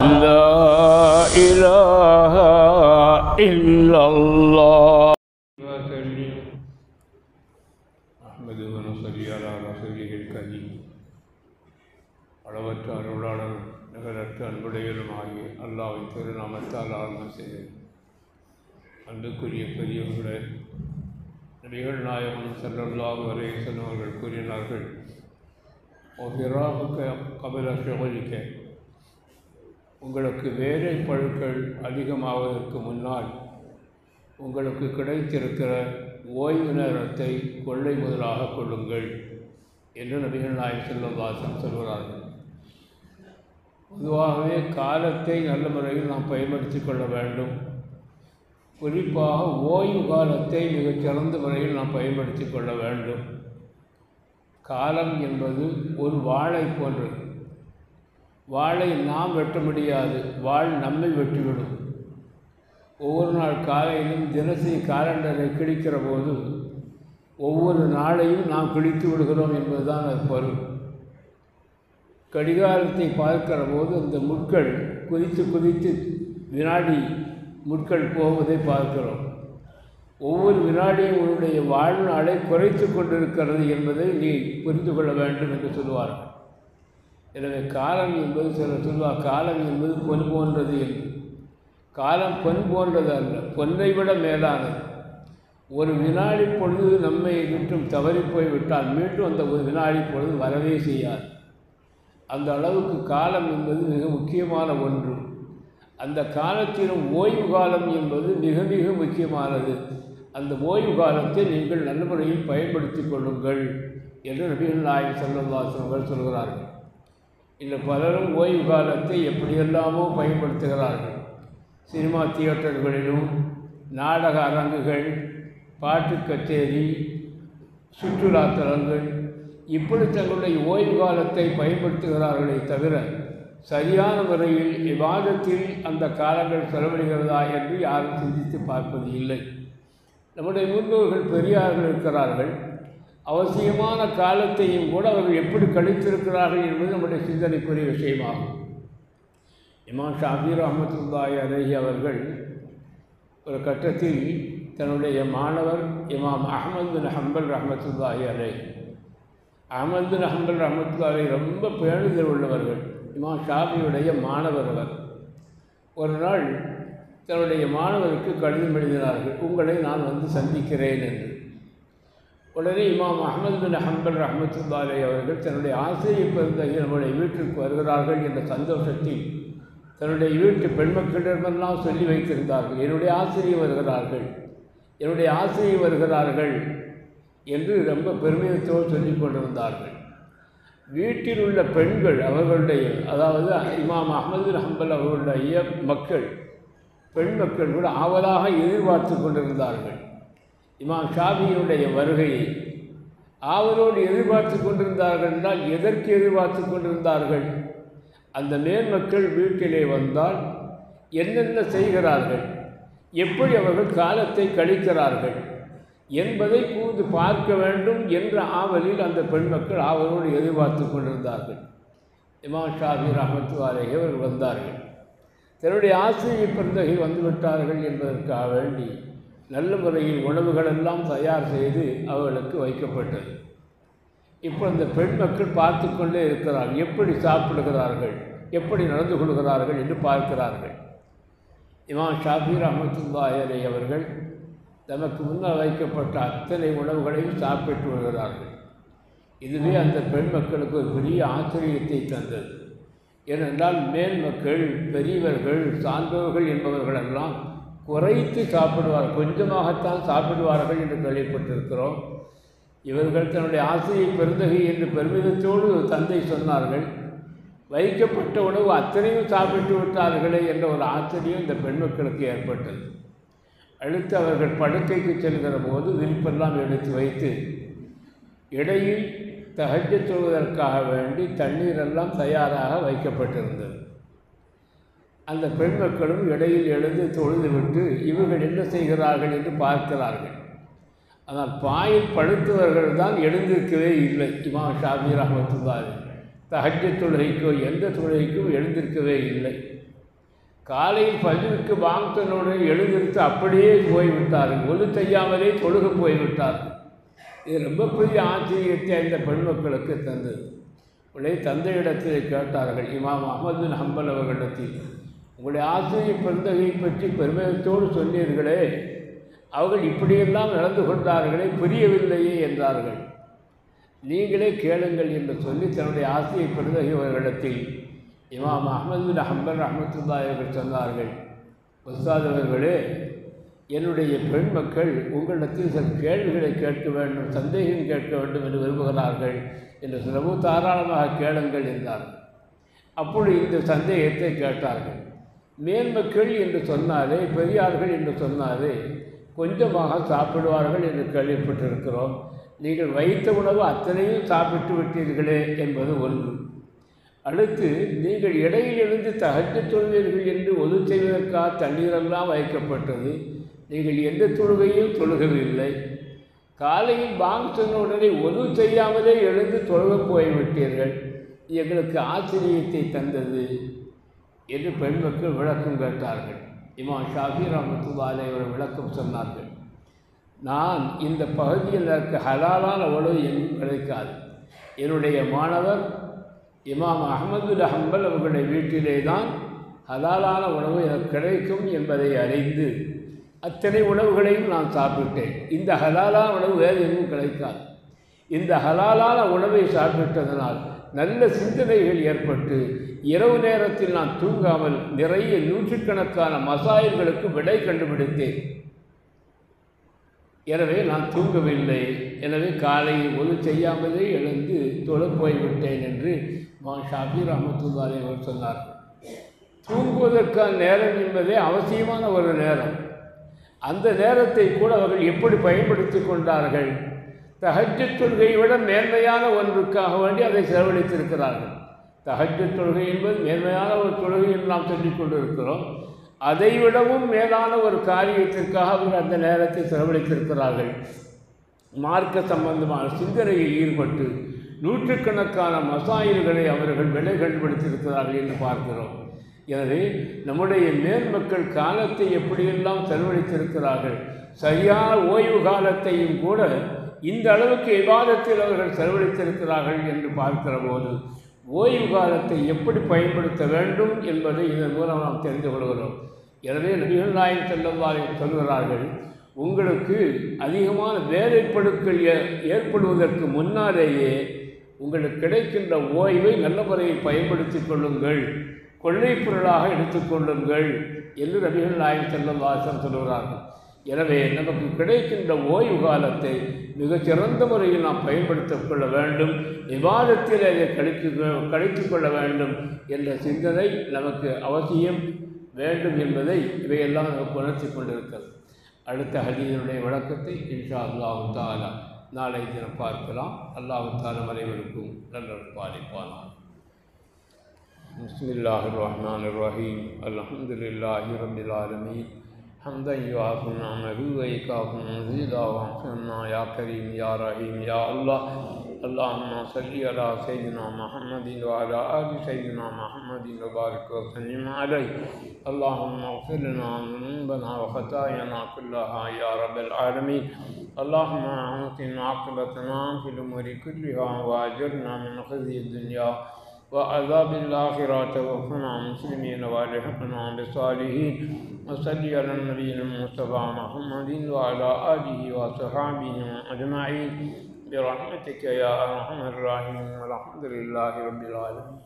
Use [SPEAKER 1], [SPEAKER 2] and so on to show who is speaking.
[SPEAKER 1] لا إله إلا الله أحمده ونصلي على رسوله الكريم அளவற்ற அருளாளர் நிகரற்ற அன்புடையலுமாகிய அல்லாஹ்வின் திருநாமத்தால் ஆரம்பம் செய்தேன். அன்புக்குரிய பெரியவர்களே, நபிகள் நாயகம் ஸல்லல்லாஹு அலைஹி வஸல்லம் அவர்கள் கூறினார்கள், ஒஃபிராஹுக கபில ஷுகுலிக, உங்களுக்கு வேலை பழுக்கள் அதிகமாவதற்கு முன்னால் உங்களுக்கு கிடைத்திருக்கிற ஓய்வு நேரத்தை கொள்ளை முதலாக கொள்ளுங்கள் என்று நபிகள் நாயகம் ஸல்லல்லாஹு அலைஹி வஸல்லம் சொல்கிறார்கள். பொதுவாகவே காலத்தை நல்ல முறையில் நாம் பயன்படுத்தி கொள்ள வேண்டும். குறிப்பாக ஓய்வு காலத்தை மிகச்சிறந்த முறையில் நாம் பயன்படுத்தி கொள்ள வேண்டும். காலம் என்பது ஒரு வாளை போன்றது. வாளை நாம் வெட்ட முடியாது, வாள் நம்மை வெட்டிவிடும். ஒவ்வொரு நாள் காலையிலும் தினசரி காலண்டரை கிழிக்கிற போது ஒவ்வொரு நாளையும் நாம் கிழித்து விடுகிறோம் என்பதுதான் அது பொருள். கடிகாரத்தை பார்க்கிற போது அந்த முட்கள் குதித்து குதித்து வினாடி முட்கள் போவதை பார்க்கிறோம். ஒவ்வொரு வினாடியும் உன்னுடைய வாழ்நாளை குறைத்து கொண்டிருக்கிறது என்பதை நீ புரிந்து கொள்ள வேண்டும் என்று சொல்லுவார்கள். எனவே காலம் என்பது சிலர் சொல்வார், காலம் என்பது பொன் போன்றது என்று. காலம் பொன் போன்றது அல்ல, பொன்னை விட மேலானது. ஒரு வினாடி பொழுது நம்மை விட்டும் தவறி போய்விட்டால் மீண்டும் அந்த ஒரு வினாடி பொழுது வரவே செய்யாது. அந்த அளவுக்கு காலம் என்பது மிக முக்கியமான ஒன்று. அந்த காலத்திலும் ஓய்வு காலம் என்பது மிக மிக முக்கியமானது. அந்த ஓய்வு காலத்தை நீங்கள் நல்ல முறையில் பயன்படுத்தி கொள்ளுங்கள் என்று நபிகள் நாயகம் ஸல்லல்லாஹு அலைஹி வஸல்லம் சொல்கிறார்கள். இந்த பலரும் ஓய்வு காலத்தை எப்படியெல்லாமோ பயன்படுத்துகிறார்கள். சினிமா தியேட்டர்களிலும், நாடக அரங்குகள், பாட்டு கச்சேரி, சுற்றுலாத்தலங்கள், இப்படி தங்களுடைய ஓய்வு காலத்தை பயன்படுத்துகிறார்களே தவிர சரியான முறையில் இபாதத்தில் அந்த காலங்கள் செலவழிகிறதா என்று யாரும் சிந்தித்து பார்ப்பது இல்லை. நம்முடைய முன்னோர்கள் பெரியார்கள் இருக்கிறார்கள். அவசியமான காலத்தையும் கூட அவர்கள் எப்படி கழித்திருக்கிறார்கள் என்பது நம்முடைய சிந்தனைக்குரிய விஷயமாகும். இமாம் ஷாஃபி ரஹ்மத்துல்லாஹி அலைஹி அவர்கள் ஒரு கட்டத்தில் தன்னுடைய மாணவர் இமாம் அஹ்மத் பின் ஹம்பல் ரஹ்மத்துல்லாஹி அலைஹி, அஹ்மத் பின் ஹம்பல் ரஹ்மத்துல்லாஹி அலைஹி ரொம்ப பேணுதல் உள்ளவர்கள். இமாம் ஷாஃபியுடைய மாணவர் அவர். ஒரு நாள் தன்னுடைய மாணவருக்கு கடிதம் எழுதினார்கள், உங்களை நான் வந்து சந்திக்கிறேன் என்று. உடனே இமாம் அஹ்மத் பின் ஹம்பல் ரஹ்மத்துல்லாஹி அலைஹி அவர்கள் தன்னுடைய ஆசிரியர் பெருந்தகை நம்முடைய வீட்டிற்கு வருகிறார்கள் என்ற சந்தோஷத்தில் தன்னுடைய வீட்டு பெண்மக்களிடமெல்லாம் சொல்லி வைத்திருந்தார்கள், என்னுடைய ஆசிரியர் வருகிறார்கள், என்னுடைய ஆசிரியர் வருகிறார்கள் என்று ரொம்ப பெருமிதத்தோடு சொல்லிக் கொண்டிருந்தார்கள். வீட்டில் உள்ள பெண்கள் அவர்களுடைய, அதாவது இமாம் அஹ்மத் பின் ஹம்பல் அவர்களுடைய மக்கள், பெண் மக்கள் கூட ஆவலாக எதிர்பார்த்து கொண்டிருந்தார்கள். இமாம் ஷாஃபியினுடைய வருகையை ஆவலோடு எதிர்பார்த்து கொண்டிருந்தார்கள் என்றால் எதற்கு எதிர்பார்த்து கொண்டிருந்தார்கள்? அந்த மேன்மக்கள் வீட்டிலே வந்தால் என்னென்ன செய்கிறார்கள், எப்படி அவர்கள் காலத்தை கழிக்கிறார்கள் என்பதை கூர்ந்து பார்க்க வேண்டும் என்ற ஆவலில் அந்த பெண் மக்கள் ஆவலோடு எதிர்பார்த்து கொண்டிருந்தார்கள். இமாம் ஷாஃபி ரஹ்மத்துல்லாஹி அலைஹி அவர்கள் வந்தார்கள். தன்னுடைய ஆசிரியர் பெருந்தகை வந்துவிட்டார்கள் என்பதற்காக வேண்டி நல்ல முறையில் உணவுகளெல்லாம் தயார் செய்து அவர்களுக்கு வைக்கப்பட்டது. இப்போ அந்த பெண் மக்கள் பார்த்து கொண்டே இருக்கிறார்கள், எப்படி சாப்பிடுகிறார்கள், எப்படி நடந்து கொள்கிறார்கள் என்று பார்க்கிறார்கள். இமாம் ஷாஃபி ரஹ்மத்துல்லாஹி அலைஹி அவர்கள் தமக்கு முன்னால் வைக்கப்பட்ட அத்தனை உணவுகளையும் சாப்பிட்டு வருகிறார்கள். இதுவே அந்த பெண் மக்களுக்கு ஒரு பெரிய ஆச்சரியத்தை தந்தது. ஏனென்றால் மேல் மக்கள், பெரியவர்கள், சான்றோர்கள் என்பவர்களெல்லாம் குறைத்து சாப்பிடுவார்கள், கொஞ்சமாகத்தான் சாப்பிடுவார்கள் என்று கேள்விப்பட்டிருக்கிறோம். இவர்கள் தன்னுடைய ஆசிரியர் பெருந்தகை என்று பெருமிதத்தோடு தந்தை சொன்னார்கள், வைக்கப்பட்ட உணவு அத்தனையும் சாப்பிட்டு விட்டார்களே என்ற ஒரு ஆச்சரியம் இந்த பெண் மக்களுக்கு ஏற்பட்டது. அடுத்து அவர்கள் படுக்கைக்கு செல்கிற போது விரிப்பெல்லாம் எடுத்து வைத்து இடையில் தஹஜ்ஜத் தொழுவதற்காக வேண்டி தண்ணீரெல்லாம் தயாராக வைக்கப்பட்டிருந்தது. அந்த பெண் மக்களும் இடையில் எழுந்து தொழுதுவிட்டு இவர்கள் என்ன செய்கிறார்கள் என்று பார்க்கிறார்கள். ஆனால் பாயில் படுத்தவர்கள் தான் எழுந்திருக்கவே இல்லை. இமாம் ஷாஃபி ரஹ்மத்துல்லாஹி தஹஜ்ஜத் தொழுகைக்கோ எந்த தொழுகைக்கும் எழுந்திருக்கவே இல்லை. காலையில் ஃபஜ்ருக்கு வாங்கத்தனோடு எழுந்திருத்து அப்படியே போய்விட்டார்கள். ஒது செய்யாமலே தொழுக போய்விட்டார்கள். இது ரொம்ப பெரிய ஆச்சரியத்தை இந்த பெண் மக்களுக்கு தந்தது. உடைய தந்தையிடத்தில் கேட்டார்கள், இமாம் அஹ்மது பின் ஹம்பல் அவர்களிடத்தில், உங்களுடைய ஆசிரியர் பெருந்தகையை பற்றி பெருமிதத்தோடு சொன்னீர்களே, அவர்கள் இப்படியெல்லாம் நடந்து கொண்டார்களே, புரியவில்லையே என்றார்கள். நீங்களே கேளுங்கள் என்று சொல்லி தன்னுடைய ஆசிரியர் பெருந்தகை அவர்களிடத்தில் இமாம் அஹ்மது பின் ஹம்பல் ரஹ்மத்துல்லாஹி அவர்கள் சொன்னார்கள், உஸ்தாத் அவர்களே, என்னுடைய பெண் மக்கள் உங்களிடத்தில் சில கேள்விகளை கேட்க வேண்டும், சந்தேகம் கேட்க வேண்டும் என்று விரும்புகிறார்கள் என்று சொல்லவும் தாராளமாக கேளுங்கள் என்றார்கள். அப்பொழுது இந்த சந்தேகத்தை கேட்டார்கள். மேன்மக்கள் என்று சொன்னாலே, பெரியார்கள் என்று சொன்னாலே கொஞ்சமாக சாப்பிடுவார்கள் என்று கேள்விப்பட்டிருக்கிறோம். நீங்கள் வைத்த உணவு அத்தனையும் சாப்பிட்டு விட்டீர்களே என்பது ஒன்று. அடுத்து, நீங்கள் இடையிலிருந்து தஹஜ்ஜுத் தொழுவீர்கள் என்று ஒது செய்வதற்காக தண்ணீரெல்லாம் வைக்கப்பட்டது. நீங்கள் எந்த தொழுகையும் தொழுகவில்லை. காலையில் பாங்க் சொன்ன உடனே ஒது செய்யாமலே எழுந்து தொழுக போய்விட்டீர்கள். எங்களுக்கு ஆச்சரியத்தை தந்தது என்று பெண் மக்கள் விளக்கம் கேட்டார்கள். இமாம் ஷாஃபி ரஹ்மத்துல்லாஹி அலைஹி அவர்கள் விளக்கம் சொன்னார்கள், நான் இந்த பகுதியில் இருக்க ஹலாலான உணவு எங்கும் கிடைக்காது. என்னுடைய மாணவர் இமாம் அஹ்மது பின் ஹம்பல் அவர்களுடைய வீட்டிலே தான் ஹலாலான உணவு எனக்கு கிடைக்கும் என்பதை அறிந்து அத்தனை உணவுகளையும் நான் சாப்பிட்டேன். இந்த ஹலாலான உணவு வேறு எங்கும் கிடைக்காது. இந்த ஹலாலான உணவை சாப்பிட்டதனால் நல்ல சிந்தனைகள் ஏற்பட்டு இரவு நேரத்தில் நான் தூங்காமல் நிறைய நூற்றுக்கணக்கான மசாயில்களுக்கு விடை கண்டுபிடித்தேன். எனவே நான் தூங்கவில்லை. எனவே காலையில் ஒது செய்யாமலே எழுந்து தொழ போய்விட்டேன் என்று ஷாஃபி ரஹ்மத்துல்லாஹி அலைஹி அவர்கள் சொன்னார்கள். தூங்குவதற்கான நேரம் என்பதே அவசியமான ஒரு நேரம். அந்த நேரத்தை கூட அவர்கள் எப்படி பயன்படுத்தி கொண்டார்கள்? தஹஜ்ஜுத் தொழுகையை விட மேன்மையான ஒன்றுக்காக வேண்டி அதை செலவழித்திருக்கிறார்கள். தஹஜ்ஜுத் தொழுகை என்பது மேன்மையான ஒரு தொழுகை என்று நாம் சொல்லிக் கொண்டிருக்கிறோம். அதைவிடவும் மேலான ஒரு காரியத்திற்காக அவர்கள் அந்த நேரத்தை செலவழித்திருக்கிறார்கள். மார்க்க சம்பந்தமான சிந்தனையில் ஈடுபட்டு நூற்றுக்கணக்கான மசாயில்களை அவர்கள் விலை கண்டுபிடித்திருக்கிறார்கள் என்று பார்க்கிறோம். எனவே நம்முடைய மேன்மக்கள் காலத்தை எப்படியெல்லாம் செலவழித்திருக்கிறார்கள். சரியான ஓய்வு காலத்தையும் கூட இந்த அளவுக்கு இபாதத்தில் அவர்கள் செலவழித்திருக்கிறார்கள் என்று பார்க்கிற போது ஓய்வு காலத்தை எப்படி பயன்படுத்த வேண்டும் என்பதை இதன் மூலம் நாம் தெரிந்து கொள்கிறோம். எனவே நபிகள் நாயகம் ஸல்லல்லாஹு அலைஹி வஸல்லம் சொல்கிறார்கள், உங்களுக்கு அதிகமான வேலைப்பளுக்கள் ஏற்படுவதற்கு முன்னாலேயே உங்களுக்கு கிடைக்கின்ற ஓய்வை நல்ல முறையில் பயன்படுத்தி கொள்ளுங்கள், கொள்ளைப் பொருளாக எடுத்துக்கொள்ளுங்கள் என்று நபிகள் நாயகம் ஸல்லல்லாஹு அலைஹி வஸல்லம் சொல்கிறார்கள். எனவே நமக்கு கிடைக்கின்ற ஓய்வு காலத்தை மிகச்சிறந்த முறையில் நாம் பயன்படுத்திக் கொள்ள வேண்டும், இபாதத்தில் அதை கழித்து கொள்ள வேண்டும் என்ற சிந்தனை நமக்கு அவசியம் வேண்டும் என்பதை இவையெல்லாம் நமக்கு உணர்த்தி கொண்டிருக்கிறது. அடுத்த ஹதீஸினுடைய விளக்கத்தை இன்ஷா அல்லாஹ் தஆலா நாளை தினம் பார்க்கலாம். அல்லாஹ் தஆலா அனைவருக்கும் நல்லருள் பாலிப்பானார். பிஸ்மில்லாஹிர் ரஹ்மானிர் ரஹீம். அல்ஹம்துலில்லாஹி ரப்பில் ஆலமீன். حمدا يوافي نعمه ويكافئ مزيدا واغفرنا يا كريم يا رحيم يا الله. اللهم صل على سيدنا محمد وعلى آل سيدنا محمد وبارك وسلم عليه. اللهم اغفر لنا ذنوبنا وخطايانا كلها يا رب العالمين. اللهم احسن عاقبتنا في الأمور كلها وأجرنا من خزي الدنيا وعذاب الآخرة توفنا مسلمين والحقنا بالصالحين. وصلي على النبي المصطفى محمد وعلى آله وصحبه أجمعين برحمتك يا أرحم الراحمين. والحمد لله رب العالمين.